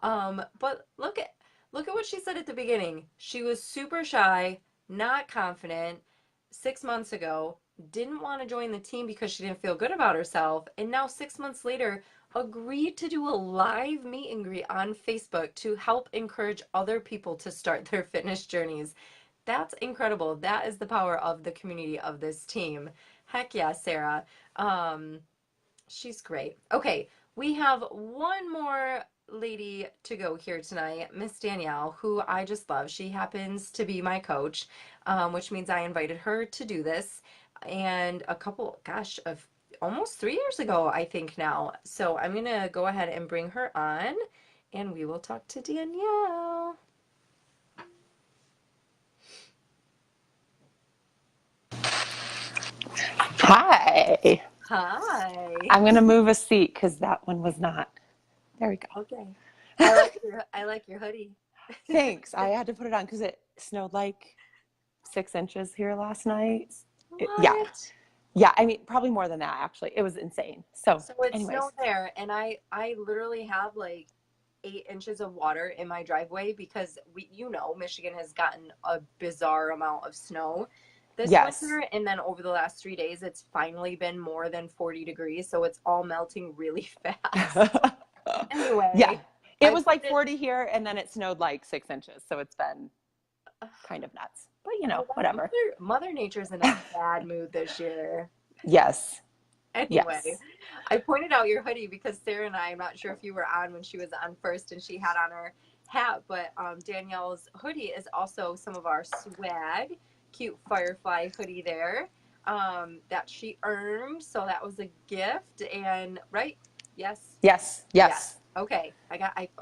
Speaker 1: But look at what she said at the beginning. She was super shy, not confident 6 months ago, didn't want to join the team because she didn't feel good about herself, and now 6 months later agreed to do a live meet and greet on Facebook to help encourage other people to start their fitness journeys. That's incredible. That is the power of the community of this team. Heck yeah, Sarah. Um, she's great. Okay, we have one more lady to go here tonight, Miss Danielle, who I just love. She happens to be my coach, which means I invited her to do this. And a couple, gosh, of almost 3 years ago, I think now. So I'm going to go ahead and bring her on, and we will talk to Danielle.
Speaker 4: Hi.
Speaker 1: Hi.
Speaker 4: I'm going to move a seat because that one was not. There we go.
Speaker 1: Okay. I like your hoodie.
Speaker 4: Thanks. I had to put it on because it snowed like 6 inches here last night. Yeah.
Speaker 1: What?
Speaker 4: Yeah. I mean, probably more than that, actually. It was insane. So,
Speaker 1: So it
Speaker 4: anyways.
Speaker 1: snowed there, and I literally have like 8 inches of water in my driveway because Michigan has gotten a bizarre amount of snow this
Speaker 4: Yes.
Speaker 1: winter, and then over the last 3 days, it's finally been more than 40 degrees, so it's all melting really fast.
Speaker 4: Yeah.
Speaker 1: Anyway,
Speaker 4: It
Speaker 1: I
Speaker 4: was
Speaker 1: put
Speaker 4: like
Speaker 1: it.
Speaker 4: 40 here and then it snowed like 6 inches. So it's been kind of nuts. But, whatever.
Speaker 1: Mother Nature's in a bad mood this year.
Speaker 4: Yes.
Speaker 1: Anyway,
Speaker 4: Yes.
Speaker 1: I pointed out your hoodie because Sarah and I'm not sure if you were on when she was on first and she had on her hat, but Danielle's hoodie is also some of our swag. Cute Firefly hoodie there that she earned. So that was a gift. And, right? Yes.
Speaker 4: Yes.
Speaker 1: Yes.
Speaker 4: Yes.
Speaker 1: Okay.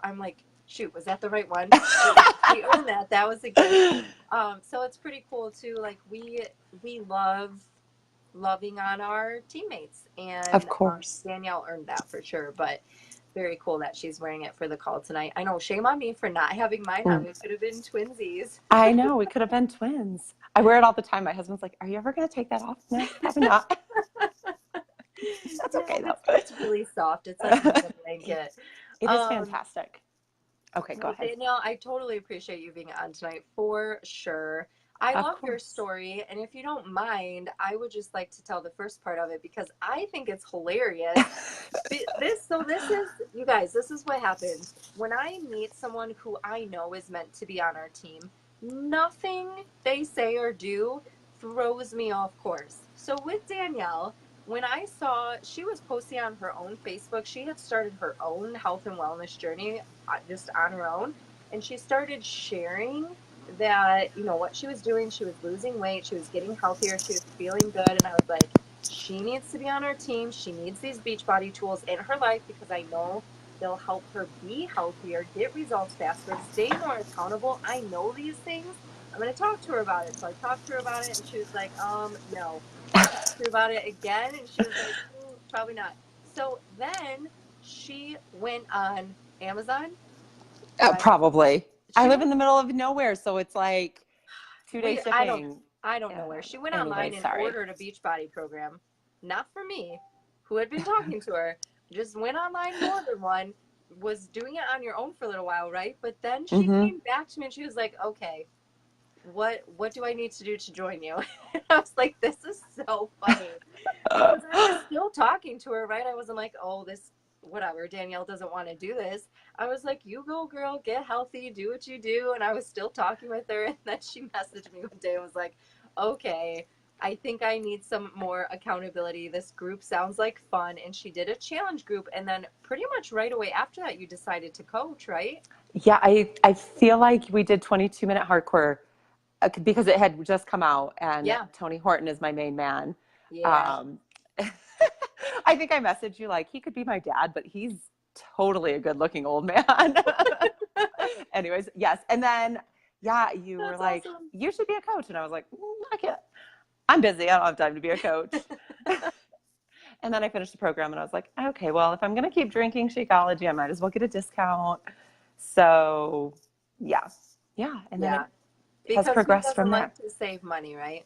Speaker 1: I'm like, shoot, was that the right one? She earned that. That was a gift. So it's pretty cool too. Like we love loving on our teammates.
Speaker 4: Of
Speaker 1: And
Speaker 4: course.
Speaker 1: Danielle earned that for sure. But very cool that she's wearing it for the call tonight. I know, shame on me for not having mine on. We could have been twinsies.
Speaker 4: I know, we could have been twins. I wear it all the time. My husband's like, "Are you ever going to take that off?" No, probably not. That's
Speaker 1: No,
Speaker 4: okay, though.
Speaker 1: it's really soft. It's like a blanket.
Speaker 4: It is
Speaker 1: Um,
Speaker 4: fantastic. Okay, go
Speaker 1: Well,
Speaker 4: ahead.
Speaker 1: Danielle, I totally appreciate you being on tonight for sure. I
Speaker 4: Of
Speaker 1: love your
Speaker 4: course.
Speaker 1: story, and if you don't mind, I would just like to tell the first part of it because I think it's hilarious. This is you guys, this is what happens. When I meet someone who I know is meant to be on our team, nothing they say or do throws me off course. So with Danielle, when I saw she was posting on her own Facebook, she had started her own health and wellness journey just on her own. And she started sharing that, what she was doing. She was losing weight. She was getting healthier. She was feeling good. And I was like, she needs to be on our team. She needs these Beachbody tools in her life because I know they'll help her be healthier, get results faster, stay more accountable. I know these things. I'm going to talk to her about it. So I talked to her about it and she was like, no. I talked to her about it again and she was like, probably not. So then she went on Amazon, right?
Speaker 4: Probably. I
Speaker 1: She
Speaker 4: live
Speaker 1: went.
Speaker 4: in the middle of nowhere, so it's like 2 day
Speaker 1: We. I don't.
Speaker 4: shipping.
Speaker 1: I don't know where she went
Speaker 4: Anyway,
Speaker 1: online and
Speaker 4: sorry.
Speaker 1: ordered a Beachbody program, not for me, who had been talking to her. Just went online and ordered one. Was doing it on your own for a little while, right? But then she
Speaker 4: Mm-hmm.
Speaker 1: came back to me and she was like, "Okay, what do I need to do to join you?" And I was like, "This is so funny," because I was still talking to her, right? I wasn't like, "Oh, this whatever, Danielle doesn't want to do this." I was like, "You go, girl, get healthy, do what you do." And I was still talking with her, and then she messaged me one day and was like, "Okay, I think I need some more accountability. This group sounds like fun." And she did a challenge group, and then pretty much right away after that, you decided to coach, right?
Speaker 4: Yeah, I feel like we did 22-minute hardcore because it had just come out, and
Speaker 1: Yeah,
Speaker 4: Tony Horton is my main man.
Speaker 1: yeah.
Speaker 4: Um, I think I messaged you like, he could be my dad, but he's totally a good-looking old man. Anyways, yes. And then, yeah, you were
Speaker 1: That's
Speaker 4: like,
Speaker 1: awesome.
Speaker 4: you should be a coach. And I was like, I can't. I'm busy. I don't have time to be a coach. And then I finished the program and I was like, okay, well, if I'm going to keep drinking Shakeology, I might as well get a discount. So yeah. And then
Speaker 1: Yeah.
Speaker 4: it has
Speaker 1: Because who
Speaker 4: progressed from
Speaker 1: doesn't
Speaker 4: there.
Speaker 1: like to save money, right?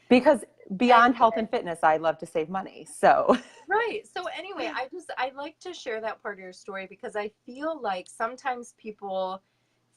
Speaker 4: Because beyond health
Speaker 1: Anyway.
Speaker 4: and fitness, I love to save money. So
Speaker 1: Right. So anyway, I like to share that part of your story because I feel like sometimes people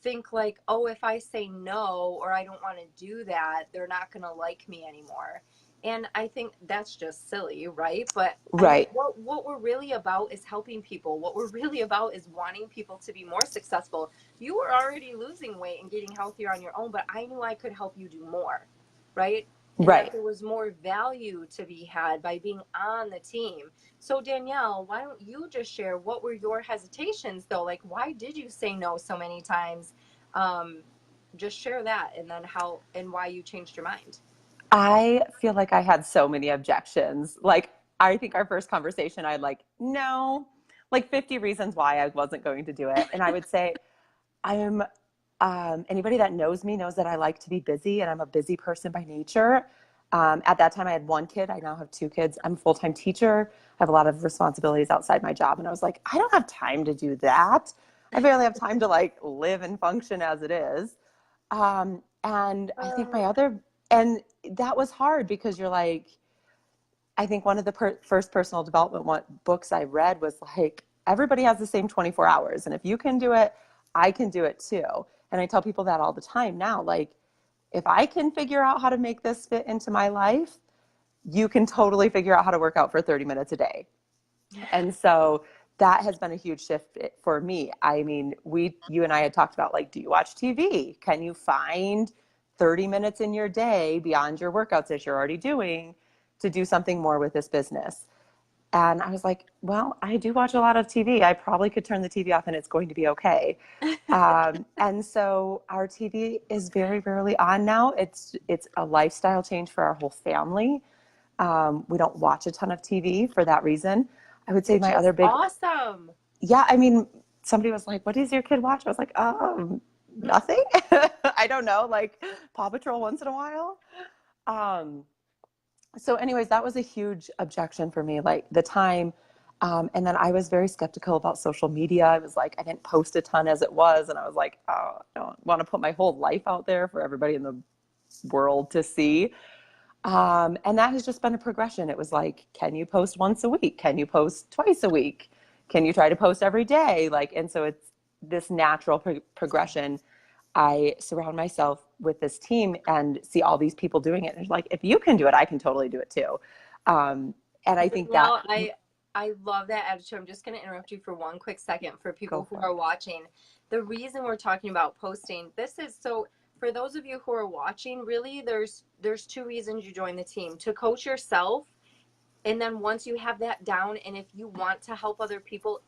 Speaker 1: think like, oh, if I say no or I don't want to do that, they're not going to like me anymore. And I think that's just silly, right? But I mean,
Speaker 4: right.
Speaker 1: what we're really about is helping people. What we're really about is wanting people to be more successful. You were already losing weight and getting healthier on your own, but I knew I could help you do more, right? And that
Speaker 4: Right.
Speaker 1: there was more value to be had by being on the team. So Danielle, why don't you just share what were your hesitations though? Like, why did you say no so many times? Um, just share that, and then how and why you changed your mind.
Speaker 4: I feel like I had so many objections. Like, I think our first conversation, I had like, no, like 50 reasons why I wasn't going to do it. And I would say, I am, anybody that knows me knows that I like to be busy and I'm a busy person by nature. At that time, I had one kid. I now have two kids. I'm a full-time teacher. I have a lot of responsibilities outside my job. And I was like, I don't have time to do that. I barely have time to like live and function as it is. And I think and that was hard because you're like, I think one of the first personal development books I read was like, everybody has the same 24 hours. And if you can do it, I can do it too. And I tell people that all the time now, like, if I can figure out how to make this fit into my life, you can totally figure out how to work out for 30 minutes a day. And so that has been a huge shift for me. I mean, you and I had talked about like, do you watch TV? Can you find 30 minutes in your day beyond your workouts that you're already doing to do something more with this business? And I was like, well, I do watch a lot of TV. I probably could turn the TV off and it's going to be okay. And so our TV is very rarely on now. It's a lifestyle change for our whole family. We don't watch a ton of TV for that reason. I would say
Speaker 1: Which
Speaker 4: my
Speaker 1: is
Speaker 4: other big,
Speaker 1: awesome.
Speaker 4: yeah, I mean, somebody was like, what does your kid watch? I was like, nothing. I don't know, like Paw Patrol once in a while. Um, so anyways, that was a huge objection for me, like the time. And then I was very skeptical about social media. I was like, I didn't post a ton as it was. And I was like, oh, I don't want to put my whole life out there for everybody in the world to see. And that has just been a progression. It was like, can you post once a week? Can you post twice a week? Can you try to post every day? Like, and so it's this natural progression. I surround myself with this team and see all these people doing it. And it's like, if you can do it, I can totally do it too. And I think that.
Speaker 1: Danielle, I love that attitude. I'm just going to interrupt you for one quick second for people who
Speaker 4: Go for
Speaker 1: are
Speaker 4: it.
Speaker 1: watching. The reason we're talking about posting, this is so for those of you who are watching, really there's two reasons you join the team: to coach yourself, and then once you have that down, and if you want to help other people,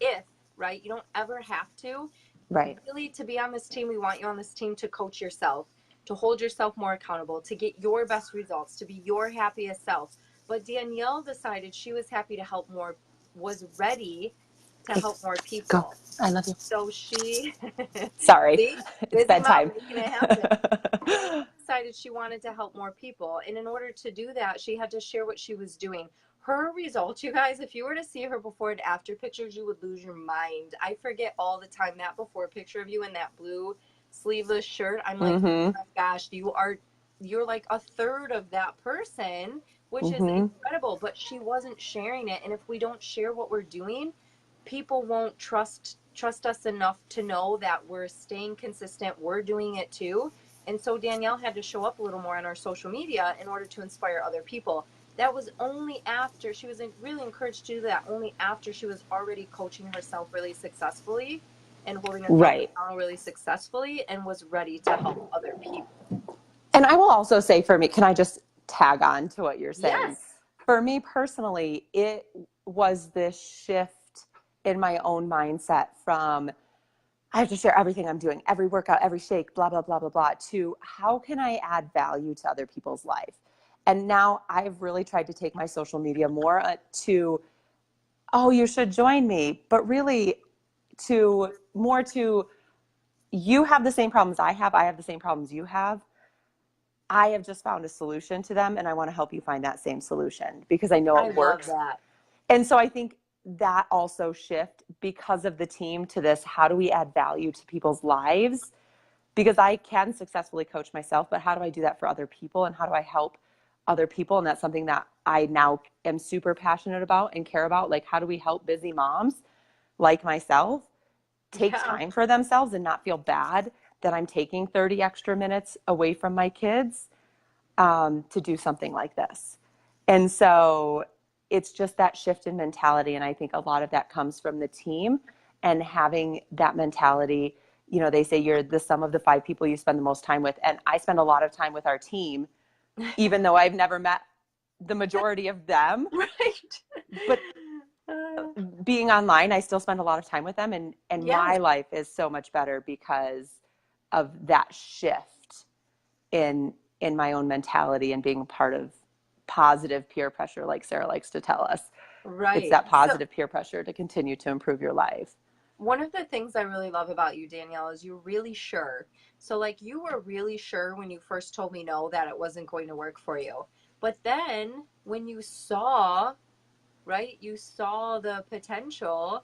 Speaker 1: right, you don't ever have to.
Speaker 4: Right.
Speaker 1: Really, to be on this team, we want you on this team to coach yourself, to hold yourself more accountable, to get your best results, to be your happiest self. But Danielle decided she was happy to help more, was ready to help more
Speaker 4: Go.
Speaker 1: people.
Speaker 4: I love you.
Speaker 1: So she,
Speaker 4: Sorry.
Speaker 1: see,
Speaker 4: It's
Speaker 1: busy mom
Speaker 4: bedtime.
Speaker 1: making it happen. Decided she wanted to help more people. And in order to do that, she had to share what she was doing. Her results, you guys, if you were to see her before and after pictures, you would lose your mind. I forget all the time that before picture of you in that blue sleeveless shirt. I'm like, oh my gosh, you're like a third of that person, which is incredible. But she wasn't sharing it. And if we don't share what we're doing, people won't trust us enough to know that we're staying consistent, we're doing it too. And so Danielle had to show up a little more on our social media in order to inspire other people. That was only after she was really encouraged to do that, only after she was already coaching herself really successfully and holding herself
Speaker 4: Right.
Speaker 1: accountable really successfully, and was ready to help other people.
Speaker 4: And I will also say for me, can I just tag on to what you're saying?
Speaker 1: Yes.
Speaker 4: For me personally, it was this shift in my own mindset from I have to share everything I'm doing, every workout, every shake, blah, blah, blah, blah, blah, to how can I add value to other people's life? And now I've really tried to take my social media more to, oh, you should join me, but really to you have the same problems I have the same problems you have. I have just found a solution to them, and I want to help you find that same solution because I know
Speaker 1: I
Speaker 4: it
Speaker 1: love
Speaker 4: works.
Speaker 1: that.
Speaker 4: And so I think that also shift because of the team to this, how do we add value to people's lives? Because I can successfully coach myself, but how do I do that for other people, and how do I help other people? And that's something that I now am super passionate about and care about. Like, how do we help busy moms like myself take time for themselves and not feel bad that I'm taking 30 extra minutes away from my kids to do something like this? And so it's just that shift in mentality. And I think a lot of that comes from the team and having that mentality. You know, they say you're the sum of the 5 people you spend the most time with. And I spend a lot of time with our team, even though I've never met the majority of them.
Speaker 1: Right.
Speaker 4: But being online, I still spend a lot of time with them. And my life is so much better because of that shift in my own mentality and being part of positive peer pressure, like Sarah likes to tell us.
Speaker 1: Right.
Speaker 4: It's that positive peer pressure to continue to improve your life.
Speaker 1: One of the things I really love about you, Danielle, is you're really sure. So like you were really sure when you first told me no that it wasn't going to work for you. But then when you saw, right, you saw the potential,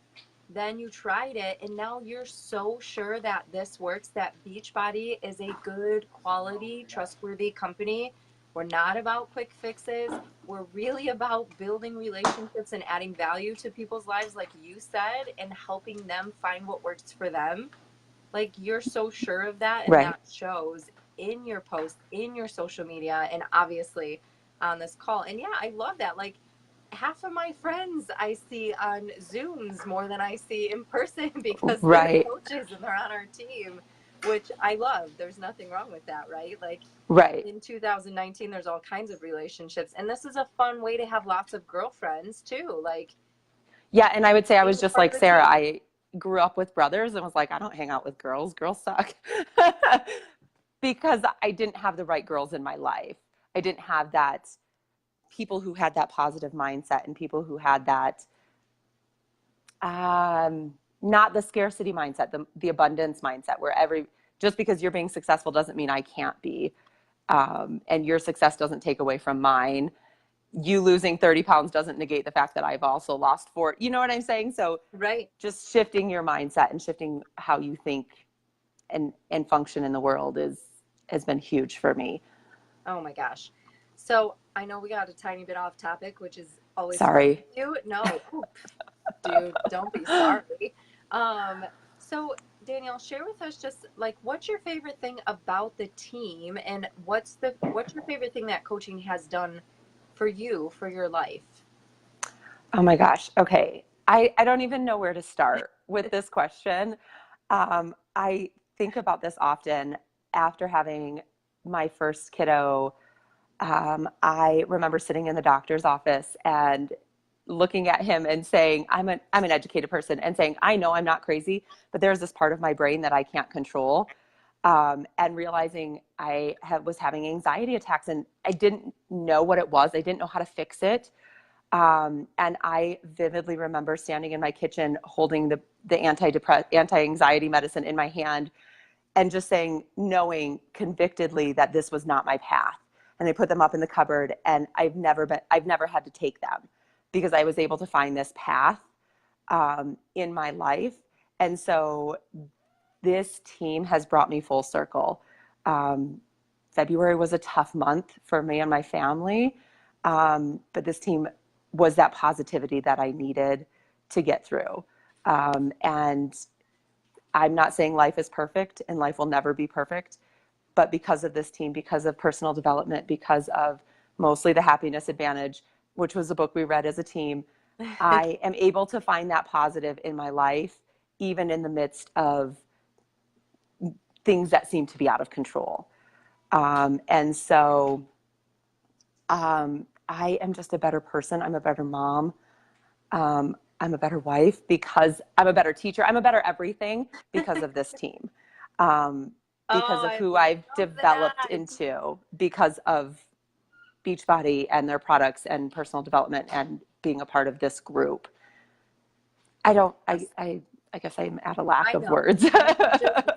Speaker 1: then you tried it, and now you're so sure that this works, that Beachbody is a good quality, trustworthy company. We're not about quick fixes. We're really about building relationships and adding value to people's lives, like you said, and helping them find what works for them. Like, you're so sure of that, and
Speaker 4: Right.
Speaker 1: that shows in your posts, in your social media, and obviously on this call. And yeah, I love that. Like, half of my friends I see on Zooms more than I see in person because they're
Speaker 4: Right.
Speaker 1: coaches and they're on our team, which I love. There's nothing wrong with that, right? Like,
Speaker 4: Right.
Speaker 1: in 2019, there's all kinds of relationships, and this is a fun way to have lots of girlfriends too. Like,
Speaker 4: yeah, and I would say I was
Speaker 1: being a
Speaker 4: just
Speaker 1: part
Speaker 4: like
Speaker 1: of the
Speaker 4: Sarah.
Speaker 1: team.
Speaker 4: I grew up with brothers and was like, I don't hang out with girls. Girls suck. Because I didn't have the right girls in my life. I didn't have that people who had that positive mindset and people who had that not the scarcity mindset, the abundance mindset, where just because you're being successful doesn't mean I can't be. And your success doesn't take away from mine. You losing 30 pounds doesn't negate the fact that I've also lost 4. You know what I'm saying? So
Speaker 1: Right.
Speaker 4: just shifting your mindset and shifting how you think and function in the world has been huge for me.
Speaker 1: Oh my gosh. So I know we got a tiny bit off topic, which is always fun
Speaker 4: Sorry.
Speaker 1: to do. No, dude, don't be sorry. So Danielle, share with us just like what's your favorite thing about the team, and what's your favorite thing that coaching has done for you for your life?
Speaker 4: Oh my gosh. Okay. I don't even know where to start with this question. I think about this often after having my first kiddo. I remember sitting in the doctor's office and looking at him and saying, I'm an educated person, and saying, I know I'm not crazy, but there's this part of my brain that I can't control. And realizing was having anxiety attacks, and I didn't know what it was. I didn't know how to fix it. And I vividly remember standing in my kitchen holding the anti-anxiety medicine in my hand and just saying, knowing convictedly that this was not my path. And I put them up in the cupboard, and I've never had to take them because I was able to find this path in my life. And so this team has brought me full circle. February was a tough month for me and my family, but this team was that positivity that I needed to get through. And I'm not saying life is perfect, and life will never be perfect, but because of this team, because of personal development, because of mostly the Happiness Advantage, which was a book we read as a team, I am able to find that positive in my life, even in the midst of things that seem to be out of control. And so I am just a better person. I'm a better mom. I'm a better wife because I'm a better teacher. I'm a better everything because of this team. Because of who I've developed into, because of Beachbody and their products and personal development and being a part of this group. I guess I'm at a lack of words.
Speaker 1: You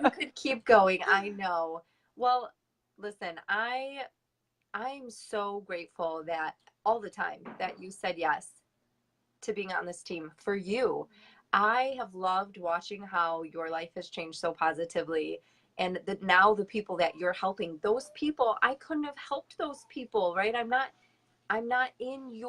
Speaker 1: could keep going. I know. Well, listen, I'm so grateful that all the time that you said yes to being on this team for you. I have loved watching how your life has changed so positively, and that now the people that you're helping, those people, I couldn't have helped those people, right? I'm not in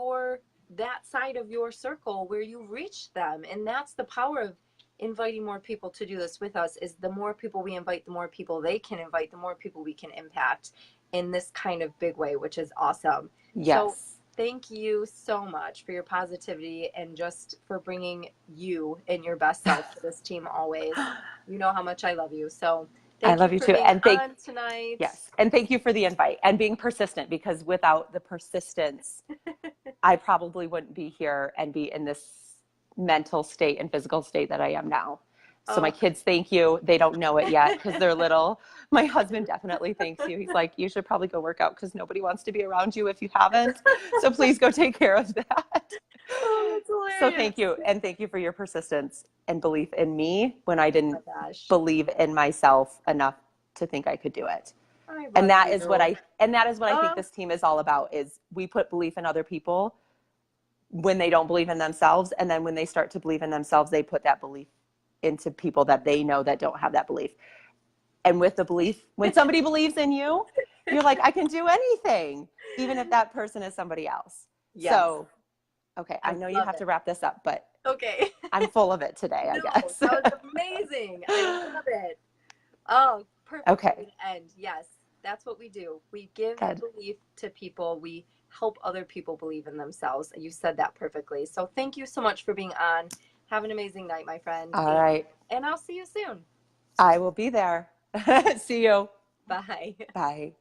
Speaker 1: that side of your circle where you reach them. And that's the power of inviting more people to do this with us, is the more people we invite, the more people they can invite, the more people we can impact in this kind of big way, which is awesome. So
Speaker 4: Yes.
Speaker 1: thank you so much for your positivity and just for bringing you and your best self to this team always. You know how much I love you. So
Speaker 4: I
Speaker 1: thank you
Speaker 4: love you
Speaker 1: for
Speaker 4: too.
Speaker 1: being
Speaker 4: And
Speaker 1: on tonight.
Speaker 4: yes. And thank you for the invite and being persistent, because without the persistence, I probably wouldn't be here and be in this mental state and physical state that I am now. So my
Speaker 1: Oh,
Speaker 4: kids thank you. They don't know it yet because they're little. My husband definitely thanks you. He's like, you should probably go work out because nobody wants to be around you if you haven't. So please go take care of that.
Speaker 1: oh, that's
Speaker 4: So
Speaker 1: hilarious.
Speaker 4: thank you. And thank you for your persistence and belief in me when I
Speaker 1: Oh
Speaker 4: didn't
Speaker 1: my gosh.
Speaker 4: believe in myself enough to think I could do it.
Speaker 1: I
Speaker 4: And
Speaker 1: love
Speaker 4: that
Speaker 1: you.
Speaker 4: is what I think
Speaker 1: Oh,
Speaker 4: this team is all about, is we put belief in other people when they don't believe in themselves. And then when they start to believe in themselves, they put that belief into people that they know that don't have that belief. And with the belief, when somebody believes in you, you're like, I can do anything, even if that person is somebody else.
Speaker 1: yes.
Speaker 4: So, okay, I
Speaker 1: I
Speaker 4: know you
Speaker 1: love
Speaker 4: have
Speaker 1: it.
Speaker 4: to wrap this up, but
Speaker 1: Okay.
Speaker 4: I'm full of it today, I
Speaker 1: No,
Speaker 4: guess.
Speaker 1: that was amazing. I love it. Oh, perfect way
Speaker 4: Okay,
Speaker 1: to end. Yes, that's what we do. We give
Speaker 4: good.
Speaker 1: belief to people. We help other people believe in themselves. You said that perfectly. So thank you so much for being on. Have an amazing night, my friend.
Speaker 4: All right.
Speaker 1: And I'll see you soon.
Speaker 4: I will be there. See you.
Speaker 1: Bye.
Speaker 4: Bye.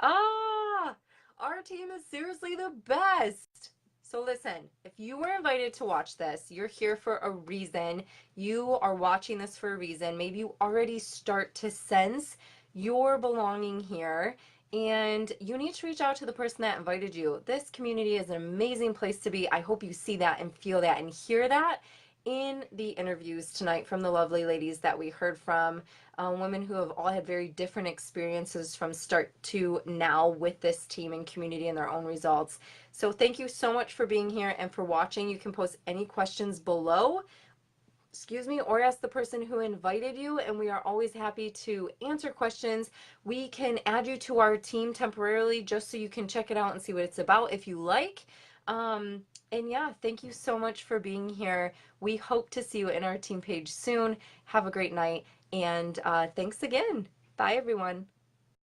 Speaker 1: Ah, our team is seriously the best. So listen, if you were invited to watch this, you're here for a reason. You are watching this for a reason. Maybe you already start to sense your belonging here, and you need to reach out to the person that invited you. This community is an amazing place to be. I hope you see that and feel that and hear that in the interviews tonight from the lovely ladies that we heard from, women who have all had very different experiences from start to now with this team and community and their own results. So thank you so much for being here and for watching. You can post any questions below, or ask the person who invited you, and we are always happy to answer questions. We can add you to our team temporarily just so you can check it out and see what it's about if you like. And yeah, thank you so much for being here. We hope to see you in our team page soon. Have a great night, and thanks again. Bye, everyone.